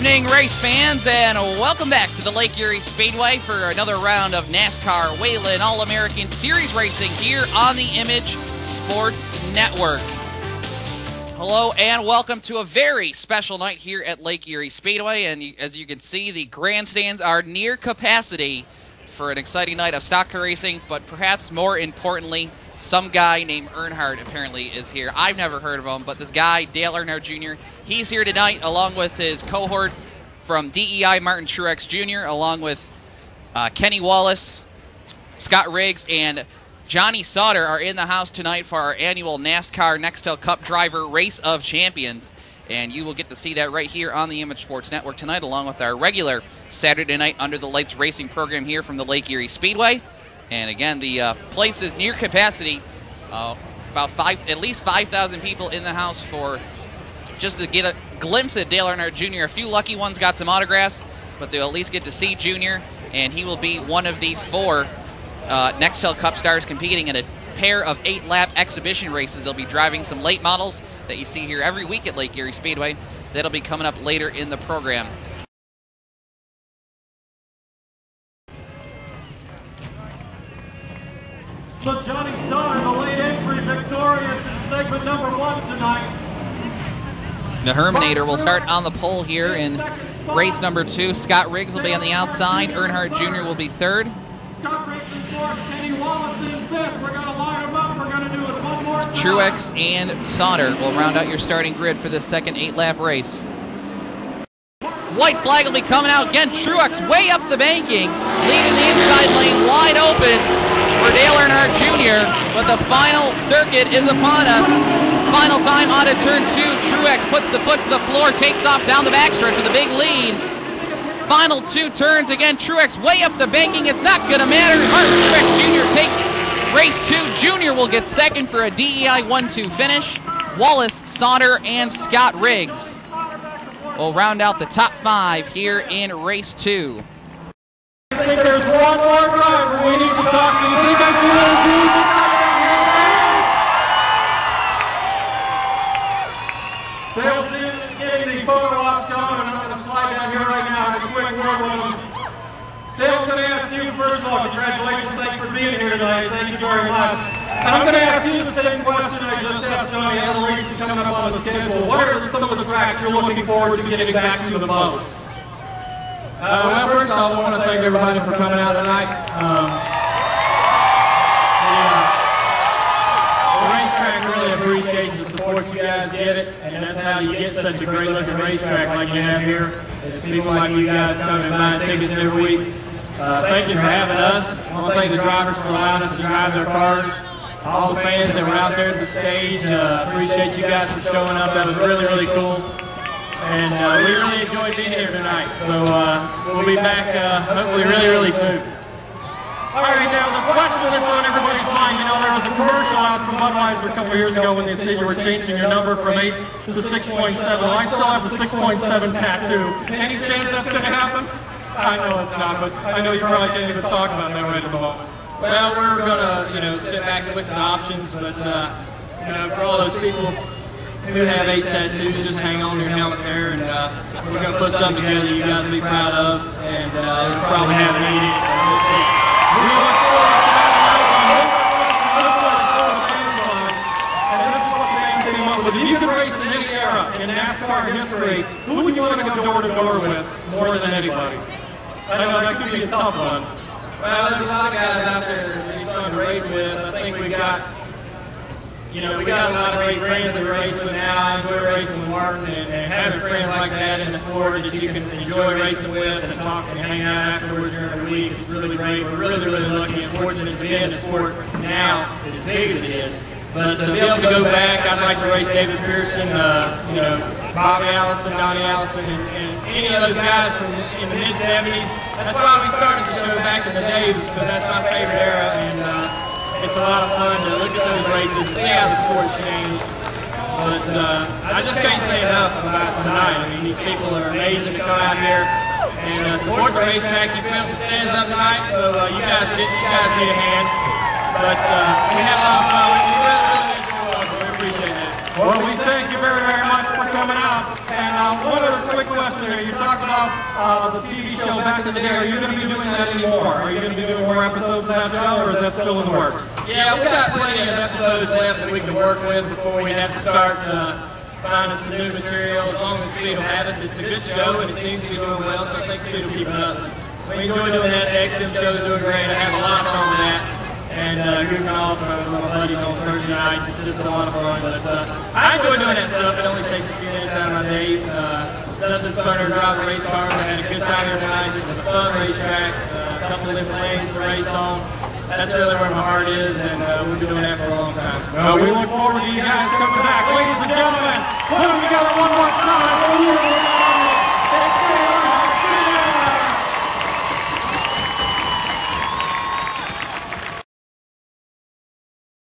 evening, race fans, and welcome back to the Lake Erie Speedway for another round of NASCAR Whelen All-American Series racing here on the Image Sports Network. Hello and welcome to a very special night here at Lake Erie Speedway, and as you can see, the grandstands are near capacity for an exciting night of stock car racing, but perhaps more importantly, some guy named Earnhardt apparently is here. I've never heard of him, but this guy, Dale Earnhardt Jr., he's here tonight along with his cohort from DEI, Martin Truex Jr., along with Kenny Wallace, Scott Riggs, and Johnny Sauter are in the house tonight for our annual NASCAR Nextel Cup Driver Race of Champions. And you will get to see that right here on the Image Sports Network tonight, along with our regular Saturday night Under the Lights racing program here from the Lake Erie Speedway. And again, the place is near capacity. At least 5,000 people in the house for just to get a glimpse at Dale Earnhardt Jr. A few lucky ones got some autographs, but they'll at least get to see Jr., and he will be one of the 4 Nextel Cup stars competing in a pair of 8-lap exhibition races. They'll be driving some late models that you see here every week at Lake Erie Speedway. That'll be coming up later in the program. So Johnny Sauter, the late entry, victorious in segment number 1 tonight. The Herminator will start on the pole here in race number 2. Scott Riggs will be on the outside. Earnhardt Jr. will be 3rd. Scott Riggs in 4th, Kenny Wallace in 5th. We're going to line them up. We're going to do it one more time. Truex and Sauter will round out your starting grid for the second 8-lap race. White flag will be coming out again. Truex way up the banking, leaving the inside lane wide open for Dale Earnhardt Jr., but the final circuit is upon us. Final time out of turn 2. Truex puts the foot to the floor, takes off down the backstretch with a big lead. Final 2 turns again. Truex way up the banking. It's not going to matter. Martin Truex Jr. takes race 2. Jr. will get second for a DEI 1-2 finish. Wallace, Sauter, and Scott Riggs will round out the top 5 here in race 2. I think there's one more driver we need to talk to. You think that's who it is? Dale's in getting the photo op, John, and I'm going to slide down here right now and have a quick word with him. Dale, I'm going to ask you, first of all, congratulations, thanks for being here tonight. Thank you very much. And I'm going to ask you the same question I just asked Johnny. All the races coming up on the schedule. What are some of the tracks you're looking forward to getting back to the most? Well, first of all, I want to thank everybody for coming out tonight. The racetrack really appreciates the support you guys get it, and that's how you get such a great looking racetrack like you have here. It's people like you guys coming and buying tickets every week. Thank you for having us. I want to thank the drivers for allowing us to drive their cars. All the fans that were out there at the stage, appreciate you guys for showing up. That was really, really cool. And we really enjoyed being here tonight. So we'll be back hopefully really, really soon. All right, now the question that's on everybody's mind, you know, there was a commercial out from Budweiser a couple years ago when they said you were changing your number from 8 to 6.7. I still have the 6.7 tattoo. Any chance that's going to happen? I know it's not, but I know you probably can't even talk about that right at the moment. Well, we're going to, sit back and look at the options, but, for all those people who have 8 tattoos, just hang on to your helmet there, and we're going to put something together you guys will be proud of, and it'll probably have an 8 inch. So we'll see. We look forward to that. And this is what the fans came up with. If you could race in any era in NASCAR history, who would you want to go door to door with more than anybody? I know that could be a tough one. Well, there's a lot of guys out there that would be fun to race with. I think we got a lot of great friends that we race with now. I enjoy racing with Martin, and having friends like that in the sport that you can enjoy racing with and talk and hang out afterwards during the week. It's really great. We're really, really lucky and fortunate to be in the sport now, as big as it is. But to be able to go back, I'd like to race David Pearson, Bobby Allison, Donnie Allison, and any of those guys from in the mid-'70s. That's why we started the show back in the day, because that's my favorite era, and it's a lot of fun to look at those races and see how the sport's changed. But I just can't say enough about tonight. I mean, these people are amazing to come out here and support the racetrack. You filled the stands up tonight, so you guys need a hand. But we had a lot of fun. We really enjoyed it. We appreciate it. Well, we thank you very, very much for coming out. And one other quick question. question there. You talked about the TV show back in the day. Are you going to be doing that anymore? Are you going to be doing more episodes of that show, or is that still in the works? Yeah, we've got plenty of episodes left that we can work with before we have to start finding some new material. As long as Speed will have us, it's a good show and it seems to be doing well, so I think Speed will keep it up. We enjoy doing that. The XM show is doing great. I have a lot of fun with that. And goofing off with my buddies on Thursday nights, it's just a lot of fun. But I enjoy doing that stuff. It only takes a few minutes out of my day. Nothing's funner than driving race cars. I had a good time here tonight. This is a fun racetrack. A couple of different lanes to race on. That's really where my heart is, and we've been doing that for a long time. Well, we look forward to you guys coming back. Ladies and gentlemen, put them together one more time.